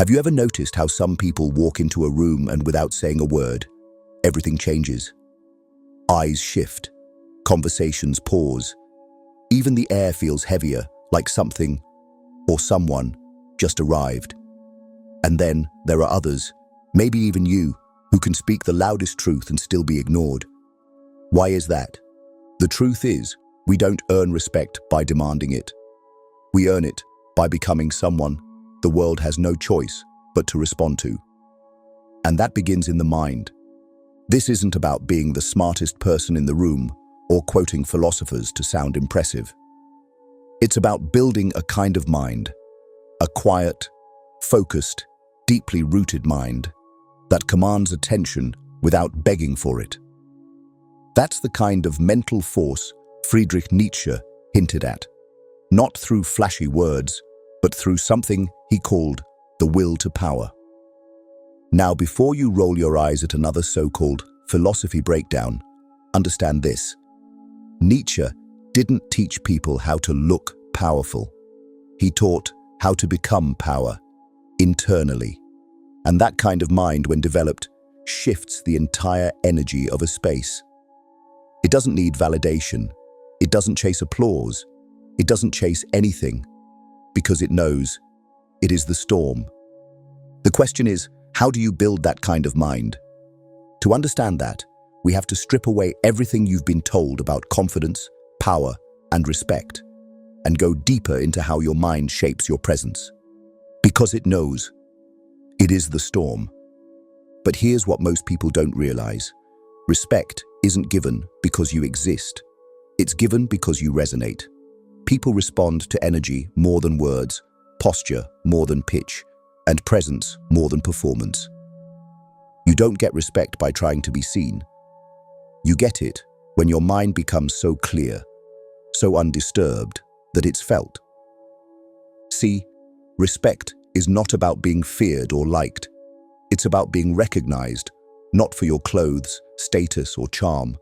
Have you ever noticed how some people walk into a room and without saying a word, everything changes? Eyes shift, conversations pause, even the air feels heavier, like something or someone just arrived. And then there are others, maybe even you, who can speak the loudest truth and still be ignored. Why is that? The truth is, we don't earn respect by demanding it. We earn it by becoming someone the world has no choice but to respond to. And that begins in the mind. This isn't about being the smartest person in the room or quoting philosophers to sound impressive. It's about building a kind of mind, a quiet, focused, deeply rooted mind that commands attention without begging for it. That's the kind of mental force Friedrich Nietzsche hinted at, not through flashy words, but through something he called the will to power. Now, before you roll your eyes at another so-called philosophy breakdown, understand this. Nietzsche didn't teach people how to look powerful. He taught how to become power internally. And that kind of mind, when developed, shifts the entire energy of a space. It doesn't need validation. It doesn't chase applause. It doesn't chase anything, because it knows it is the storm. The question is, how do you build that kind of mind? To understand that, we have to strip away everything you've been told about confidence, power, and respect, and go deeper into how your mind shapes your presence. Because it knows it is the storm. But here's what most people don't realize. Respect isn't given because you exist. It's given because you resonate. People respond to energy more than words, posture more than pitch, and presence more than performance. You don't get respect by trying to be seen. You get it when your mind becomes so clear, so undisturbed, that it's felt. See, respect is not about being feared or liked. It's about being recognized, not for your clothes, status, or charm,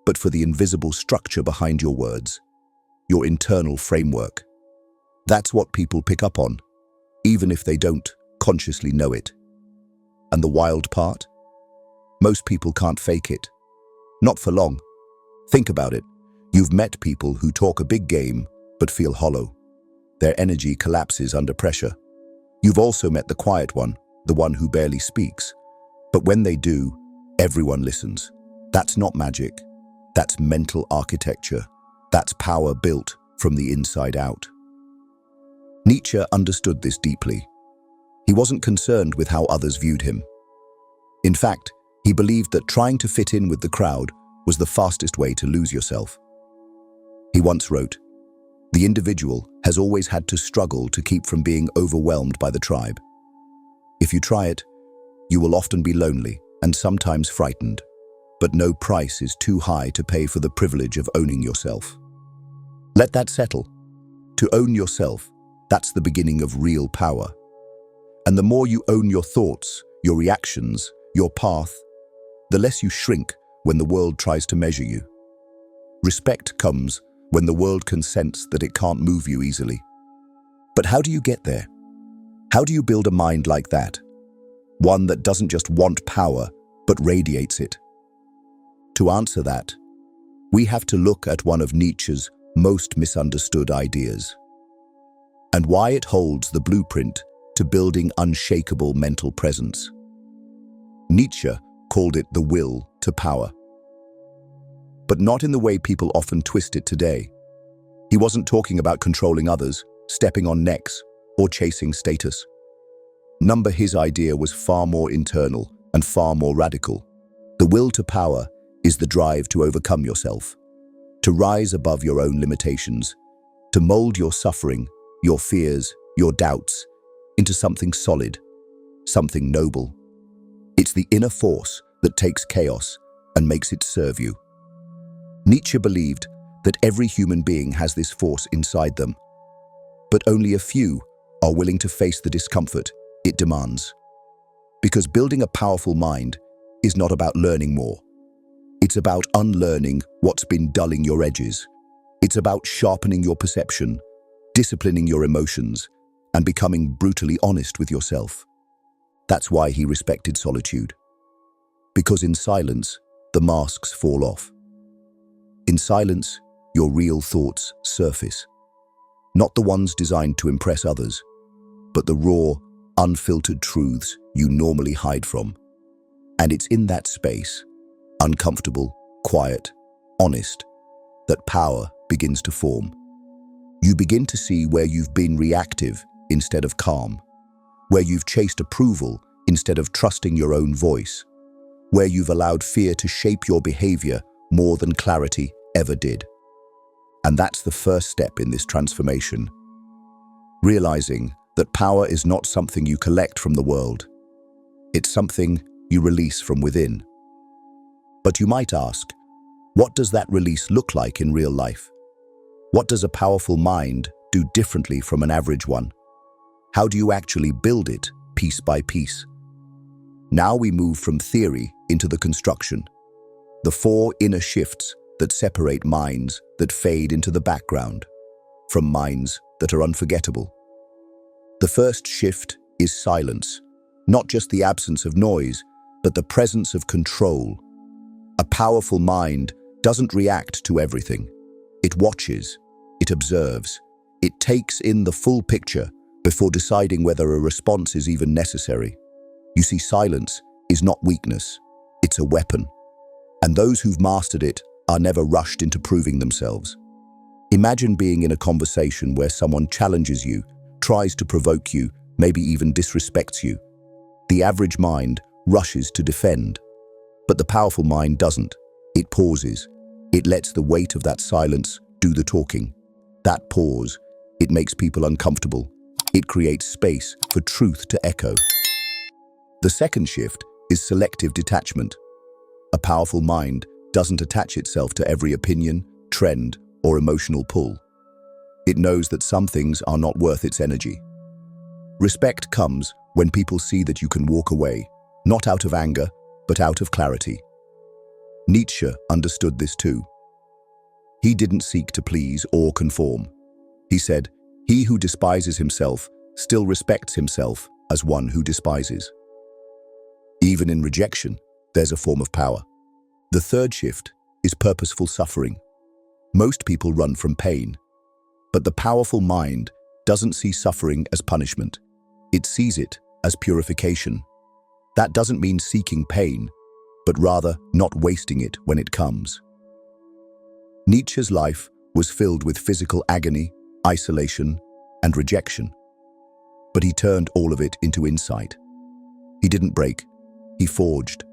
but for the invisible structure behind your words, your internal framework. That's what people pick up on, even if they don't consciously know it. And the wild part? Most people can't fake it. Not for long. Think about it. You've met people who talk a big game but feel hollow. Their energy collapses under pressure. You've also met the quiet one, the one who barely speaks. But when they do, everyone listens. That's not magic. That's mental architecture. That's power built from the inside out. Nietzsche understood this deeply. He wasn't concerned with how others viewed him. In fact, he believed that trying to fit in with the crowd was the fastest way to lose yourself. He once wrote, "The individual has always had to struggle to keep from being overwhelmed by the tribe. If you try it, you will often be lonely and sometimes frightened, but no price is too high to pay for the privilege of owning yourself." Let that settle. To own yourself, that's the beginning of real power. And the more you own your thoughts, your reactions, your path, the less you shrink when the world tries to measure you. Respect comes when the world can sense that it can't move you easily. But how do you get there? How do you build a mind like that? One that doesn't just want power, but radiates it. To answer that, we have to look at one of Nietzsche's most misunderstood ideas, and why it holds the blueprint to building unshakable mental presence. Nietzsche called it the will to power. But not in the way people often twist it today. He wasn't talking about controlling others, stepping on necks, or chasing status. His idea was far more internal and far more radical. The will to power is the drive to overcome yourself, to rise above your own limitations, to mold your suffering, your fears, your doubts, into something solid, something noble. It's the inner force that takes chaos and makes it serve you. Nietzsche believed that every human being has this force inside them, but only a few are willing to face the discomfort it demands. Because building a powerful mind is not about learning more. It's about unlearning what's been dulling your edges. It's about sharpening your perception, disciplining your emotions, and becoming brutally honest with yourself. That's why he respected solitude. Because in silence, the masks fall off. In silence, your real thoughts surface. Not the ones designed to impress others, but the raw, unfiltered truths you normally hide from. And it's in that space, uncomfortable, quiet, honest, that power begins to form. You begin to see where you've been reactive instead of calm, where you've chased approval instead of trusting your own voice, where you've allowed fear to shape your behavior more than clarity ever did. And that's the first step in this transformation. Realizing that power is not something you collect from the world. It's something you release from within. But you might ask, what does that release look like in real life? What does a powerful mind do differently from an average one? How do you actually build it piece by piece? Now we move from theory into the construction. The 4 inner shifts that separate minds that fade into the background from minds that are unforgettable. The first shift is silence, not just the absence of noise, but the presence of control. A powerful mind doesn't react to everything. It watches, it observes, it takes in the full picture before deciding whether a response is even necessary. You see, silence is not weakness, it's a weapon. And those who've mastered it are never rushed into proving themselves. Imagine being in a conversation where someone challenges you, tries to provoke you, maybe even disrespects you. The average mind rushes to defend, but the powerful mind doesn't. It pauses. It lets the weight of that silence do the talking. That pause, it makes people uncomfortable. It creates space for truth to echo. The second shift is selective detachment. A powerful mind doesn't attach itself to every opinion, trend, or emotional pull. It knows that some things are not worth its energy. Respect comes when people see that you can walk away, not out of anger, but out of clarity. Nietzsche understood this too. He didn't seek to please or conform. He said, "He who despises himself still respects himself as one who despises." Even in rejection, there's a form of power. The third shift is purposeful suffering. Most people run from pain, but the powerful mind doesn't see suffering as punishment. It sees it as purification. That doesn't mean seeking pain, but rather not wasting it when it comes. Nietzsche's life was filled with physical agony, isolation, and rejection. But he turned all of it into insight. He didn't break, he forged.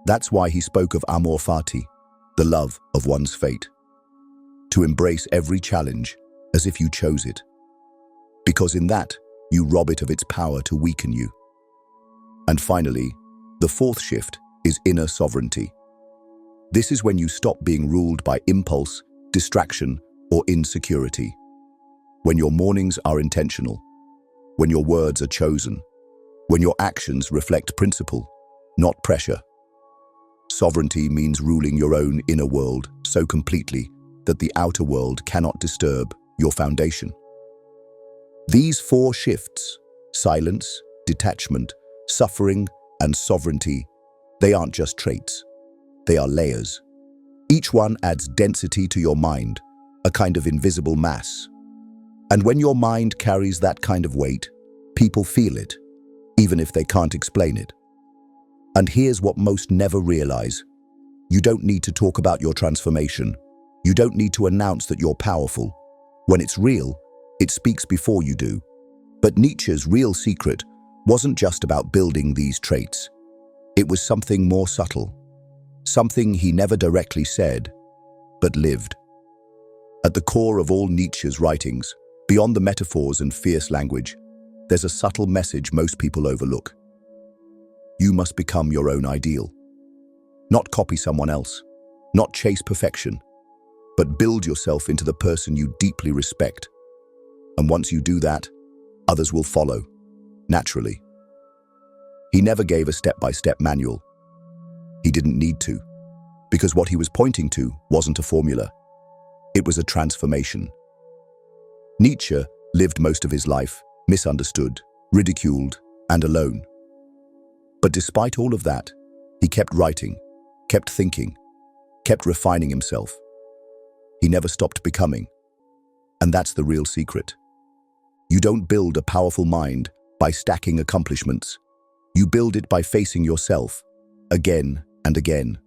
That's why he spoke of amor fati, the love of one's fate. To embrace every challenge as if you chose it. Because in that, you rob it of its power to weaken you. And finally, the fourth shift is inner sovereignty. This is when you stop being ruled by impulse, distraction, or insecurity. When your mornings are intentional, when your words are chosen, when your actions reflect principle, not pressure. Sovereignty means ruling your own inner world so completely that the outer world cannot disturb your foundation. These 4 shifts, silence, detachment, suffering, and sovereignty, they aren't just traits. They are layers. Each one adds density to your mind, a kind of invisible mass. And when your mind carries that kind of weight, people feel it, even if they can't explain it. And here's what most never realize. You don't need to talk about your transformation. You don't need to announce that you're powerful. When it's real, it speaks before you do. But Nietzsche's real secret wasn't just about building these traits. It was something more subtle. Something he never directly said, but lived. At the core of all Nietzsche's writings, beyond the metaphors and fierce language, there's a subtle message most people overlook. You must become your own ideal. Not copy someone else, not chase perfection, but build yourself into the person you deeply respect. And once you do that, others will follow, naturally. He never gave a step-by-step manual. He didn't need to, because what he was pointing to wasn't a formula. It was a transformation. Nietzsche lived most of his life misunderstood, ridiculed, and alone. But despite all of that, he kept writing, kept thinking, kept refining himself. He never stopped becoming. And that's the real secret. You don't build a powerful mind by stacking accomplishments. You build it by facing yourself, again and again.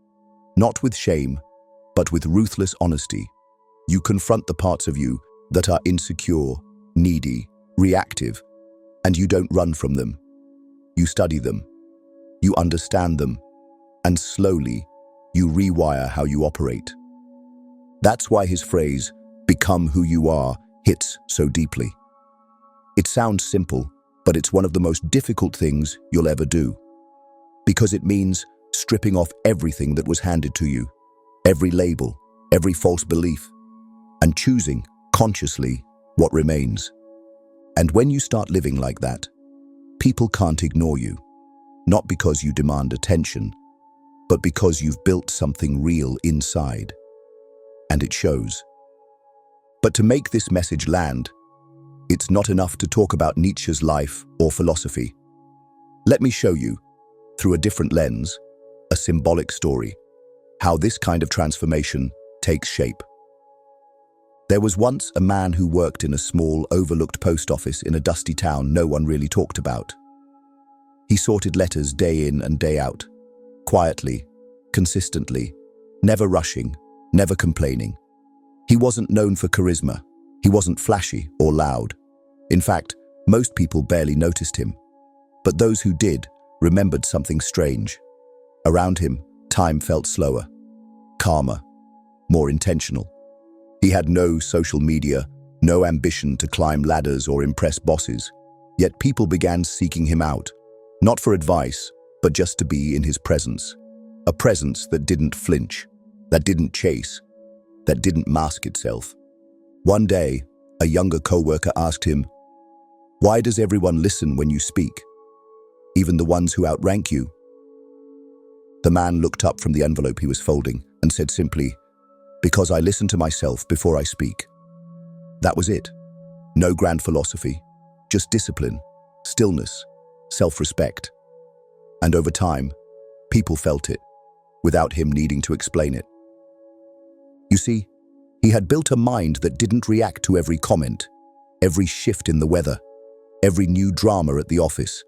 Not with shame, but with ruthless honesty. You confront the parts of you that are insecure, needy, reactive, and you don't run from them. You study them, you understand them, and slowly you rewire how you operate. That's why his phrase, "become who you are," hits so deeply. It sounds simple, but it's one of the most difficult things you'll ever do. Because it means stripping off everything that was handed to you, every label, every false belief, and choosing, consciously, what remains. And when you start living like that, people can't ignore you, not because you demand attention, but because you've built something real inside. And it shows. But to make this message land, it's not enough to talk about Nietzsche's life or philosophy. Let me show you, through a different lens, a symbolic story, how this kind of transformation takes shape. There was once a man who worked in a small, overlooked post office in a dusty town no one really talked about. He sorted letters day in and day out, quietly, consistently, never rushing, never complaining. He wasn't known for charisma. He wasn't flashy or loud. In fact, most people barely noticed him. But those who did remembered something strange. Around him, time felt slower, calmer, more intentional. He had no social media, no ambition to climb ladders or impress bosses. Yet people began seeking him out, not for advice, but just to be in his presence. A presence that didn't flinch, that didn't chase, that didn't mask itself. One day, a younger co-worker asked him, "Why does everyone listen when you speak? Even the ones who outrank you?" The man looked up from the envelope he was folding and said simply, "Because I listen to myself before I speak." That was it. No grand philosophy, just discipline, stillness, self-respect. And over time, people felt it, without him needing to explain it. You see, he had built a mind that didn't react to every comment, every shift in the weather, every new drama at the office.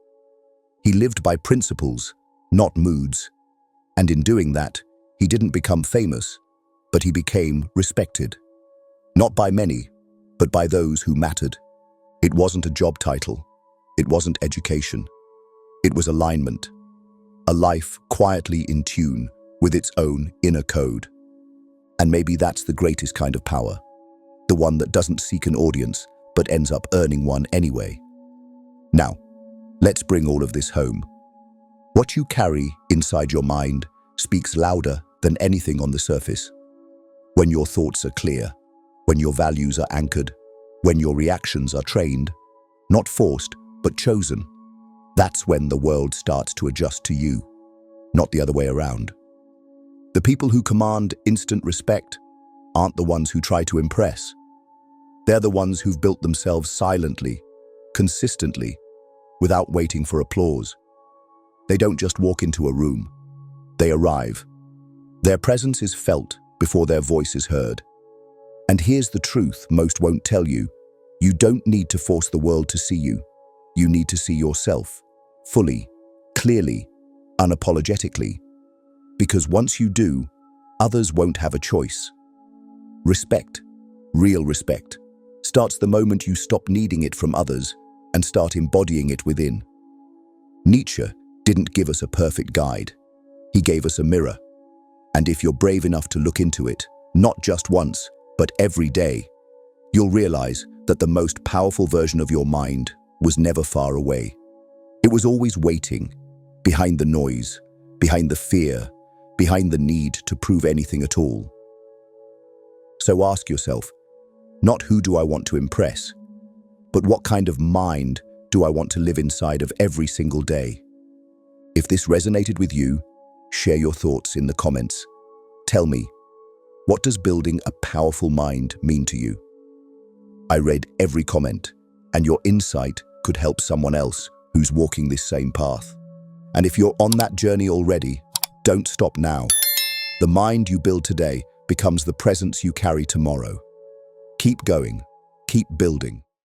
He lived by principles, not moods. And in doing that, he didn't become famous, but he became respected. Not by many, but by those who mattered. It wasn't a job title. It wasn't education. It was alignment. A life quietly in tune with its own inner code. And maybe that's the greatest kind of power. The one that doesn't seek an audience, but ends up earning one anyway. Now, let's bring all of this home. What you carry inside your mind speaks louder than anything on the surface. When your thoughts are clear, when your values are anchored, when your reactions are trained, not forced, but chosen, that's when the world starts to adjust to you, not the other way around. The people who command instant respect aren't the ones who try to impress. They're the ones who've built themselves silently, consistently, without waiting for applause. They don't just walk into a room. They arrive. Their presence is felt before their voice is heard. And here's the truth most won't tell you. You don't need to force the world to see you. You need to see yourself, fully, clearly, unapologetically. Because once you do, others won't have a choice. Respect, real respect, starts the moment you stop needing it from others and start embodying it within. Nietzsche didn't give us a perfect guide. He gave us a mirror. And if you're brave enough to look into it, not just once, but every day, you'll realize that the most powerful version of your mind was never far away. It was always waiting, behind the noise, behind the fear, behind the need to prove anything at all. So ask yourself, not who do I want to impress, but what kind of mind do I want to live inside of every single day? If this resonated with you, share your thoughts in the comments. Tell me, what does building a powerful mind mean to you? I read every comment, and your insight could help someone else who's walking this same path. And if you're on that journey already, don't stop now. The mind you build today becomes the presence you carry tomorrow. Keep going, keep building.